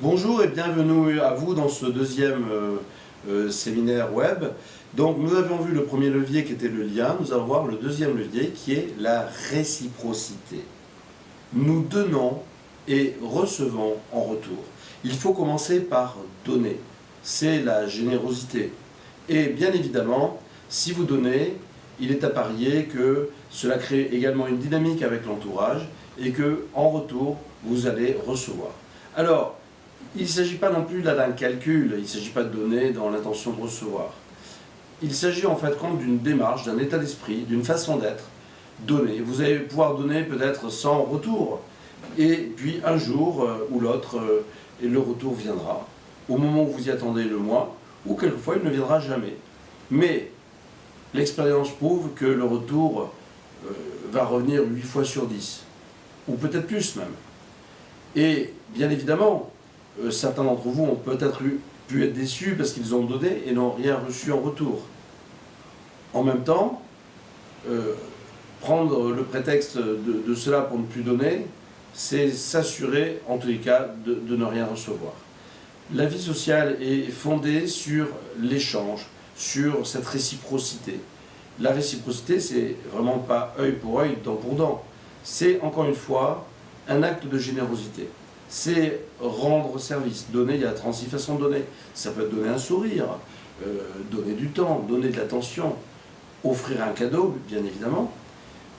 Bonjour et bienvenue à vous dans ce deuxième séminaire web. Donc nous avons vu le premier levier qui était le lien, nous allons voir le deuxième levier qui est la réciprocité. Nous donnons et recevons en retour. Il faut commencer par donner, c'est la générosité. Et bien évidemment, si vous donnez, il est à parier que cela crée également une dynamique avec l'entourage et que en retour, vous allez recevoir. Alors, il ne s'agit pas non plus là d'un calcul, il ne s'agit pas de donner dans l'intention de recevoir. Il s'agit en fait compte d'une démarche, d'un état d'esprit, d'une façon d'être. Donner. Vous allez pouvoir donner peut-être sans retour. Et puis un jour ou l'autre, le retour viendra. Au moment où vous y attendez le moins, ou quelquefois il ne viendra jamais. Mais l'expérience prouve que le retour va revenir 8 fois sur 10. Ou peut-être plus même. Et bien évidemment, certains d'entre vous ont peut-être pu être déçus parce qu'ils ont donné et n'ont rien reçu en retour. En même temps, prendre le prétexte de cela pour ne plus donner, c'est s'assurer, en tous les cas, de ne rien recevoir. La vie sociale est fondée sur l'échange, sur cette réciprocité. La réciprocité, c'est vraiment pas œil pour œil, dent pour dent. C'est, encore une fois, un acte de générosité. C'est rendre service. Donner, il y a 36 façons de donner. Ça peut être donner un sourire, donner du temps, donner de l'attention, offrir un cadeau, bien évidemment.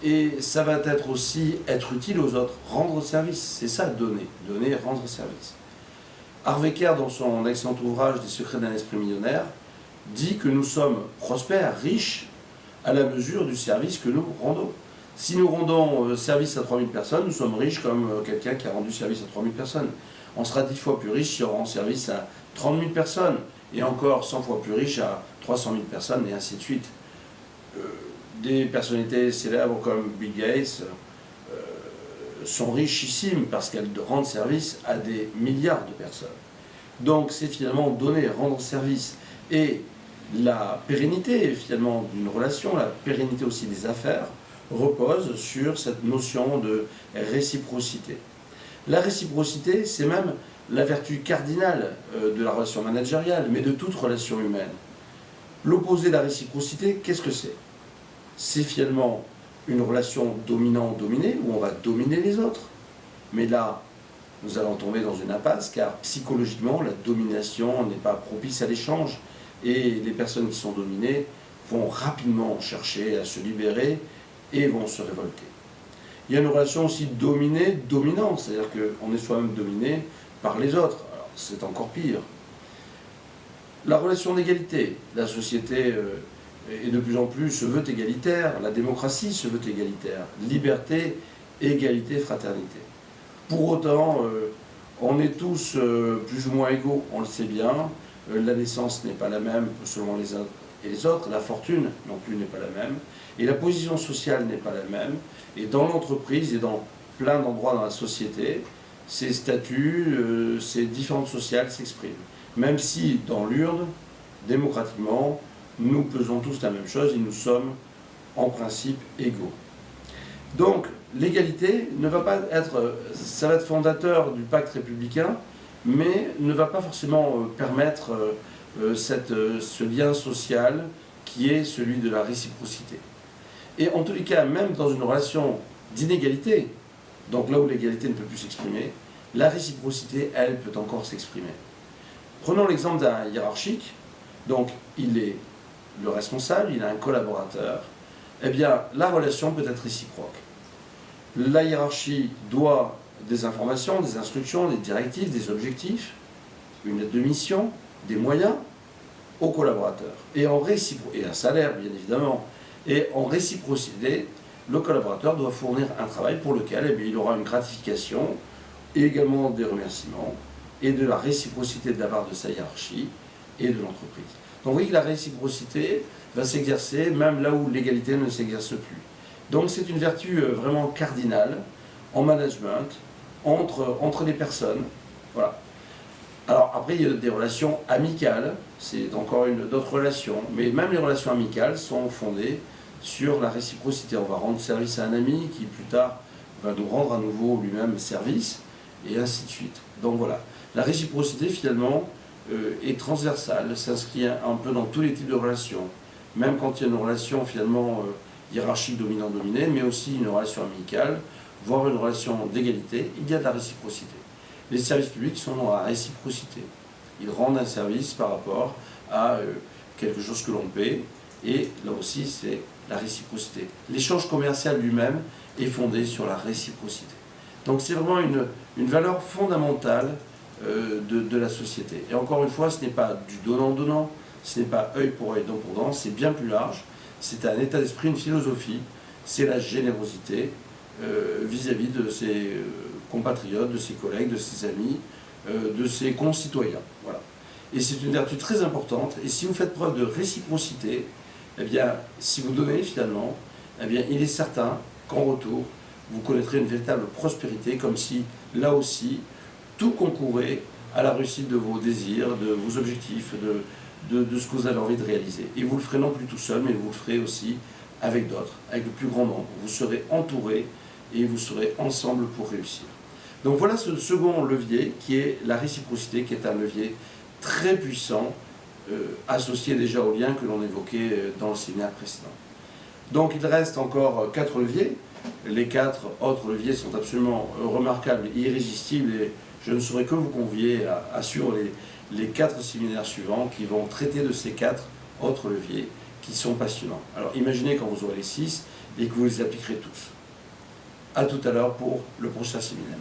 Et ça va être aussi être utile aux autres, rendre service. C'est ça, donner. Donner, rendre service. Harvey Kerr, dans son excellent ouvrage « Des secrets d'un esprit millionnaire », dit que nous sommes prospères, riches, à la mesure du service que nous rendons. Si nous rendons service à 3000 personnes, nous sommes riches comme quelqu'un qui a rendu service à 3000 personnes. On sera 10 fois plus riche si on rend service à 30 000 personnes, et encore 100 fois plus riche à 300 000 personnes, et ainsi de suite. Des personnalités célèbres comme Bill Gates sont richissimes parce qu'elles rendent service à des milliards de personnes. Donc c'est finalement donner, rendre service. Et la pérennité finalement d'une relation, la pérennité aussi des affaires, repose sur cette notion de réciprocité. La réciprocité, c'est même la vertu cardinale de la relation managériale, mais de toute relation humaine. L'opposé de la réciprocité, qu'est-ce que c'est? C'est finalement une relation dominant-dominé, où on va dominer les autres. Mais là, nous allons tomber dans une impasse, car psychologiquement, la domination n'est pas propice à l'échange, et les personnes qui sont dominées vont rapidement chercher à se libérer et vont se révolter. Il y a une relation aussi dominée-dominante, c'est-à-dire qu'on est soi-même dominé par les autres. Alors, c'est encore pire. La relation d'égalité, la société et de plus en plus se veut égalitaire, la démocratie se veut égalitaire, liberté, égalité, fraternité. Pour autant, on est tous plus ou moins égaux, on le sait bien, la naissance n'est pas la même selon les uns et les autres, la fortune non plus n'est pas la même, et la position sociale n'est pas la même, et dans l'entreprise et dans plein d'endroits dans la société, ces statuts, ces différences sociales s'expriment. Même si dans l'urne, démocratiquement, nous pesons tous la même chose et nous sommes en principe égaux. Donc l'égalité ne va pas être, ça va être fondateur du pacte républicain, mais ne va pas forcément permettre ce lien social qui est celui de la réciprocité. Et en tous les cas, même dans une relation d'inégalité, donc là où l'égalité ne peut plus s'exprimer, la réciprocité, elle, peut encore s'exprimer. Prenons l'exemple d'un hiérarchique, donc il est le responsable, il a un collaborateur, eh bien la relation peut être réciproque. La hiérarchie doit des informations, des instructions, des directives, des objectifs, une aide de mission, des moyens aux collaborateurs. Et un salaire, bien évidemment. Et en réciprocité, le collaborateur doit fournir un travail pour lequel eh bien, il aura une gratification et également des remerciements et de la réciprocité de la part de sa hiérarchie et de l'entreprise. Donc vous voyez que la réciprocité va s'exercer même là où l'égalité ne s'exerce plus. Donc c'est une vertu vraiment cardinale en management, entre les personnes. Voilà. Alors après, il y a des relations amicales, c'est encore d'autres relations, mais même les relations amicales sont fondées sur la réciprocité. On va rendre service à un ami qui plus tard va nous rendre à nouveau lui-même service, et ainsi de suite. Donc voilà, la réciprocité finalement est transversale, s'inscrit un peu dans tous les types de relations, même quand il y a une relation finalement hiérarchique dominant-dominé, mais aussi une relation amicale, voire une relation d'égalité, il y a de la réciprocité. Les services publics sont dans la réciprocité. Ils rendent un service par rapport à quelque chose que l'on paie, et là aussi c'est la réciprocité. L'échange commercial lui-même est fondé sur la réciprocité. Donc c'est vraiment une valeur fondamentale de la société. Et encore une fois, ce n'est pas du donnant-donnant, ce n'est pas œil pour œil, dent pour dent, c'est bien plus large. C'est un état d'esprit, une philosophie, c'est la générosité vis-à-vis de ses compatriotes, de ses collègues, de ses amis, de ses concitoyens. Voilà. Et c'est une vertu très importante, et si vous faites preuve de réciprocité, eh bien, si vous donnez finalement, eh bien, il est certain qu'en retour, vous connaîtrez une véritable prospérité, comme si, là aussi, tout concourait à la réussite de vos désirs, de vos objectifs, de ce que vous avez envie de réaliser. Et vous le ferez non plus tout seul, mais vous le ferez aussi avec d'autres, avec le plus grand nombre. Vous serez entouré et vous serez ensemble pour réussir. Donc voilà ce second levier qui est la réciprocité, qui est un levier très puissant, associé déjà aux liens que l'on évoquait dans le séminaire précédent. Donc il reste encore 4 leviers. Les 4 autres leviers sont absolument remarquables et irrésistibles, et je ne saurais que vous convier à suivre les 4 séminaires suivants qui vont traiter de ces 4 autres leviers qui sont passionnants. Alors imaginez quand vous aurez les 6 et que vous les appliquerez tous. A tout à l'heure pour le prochain séminaire.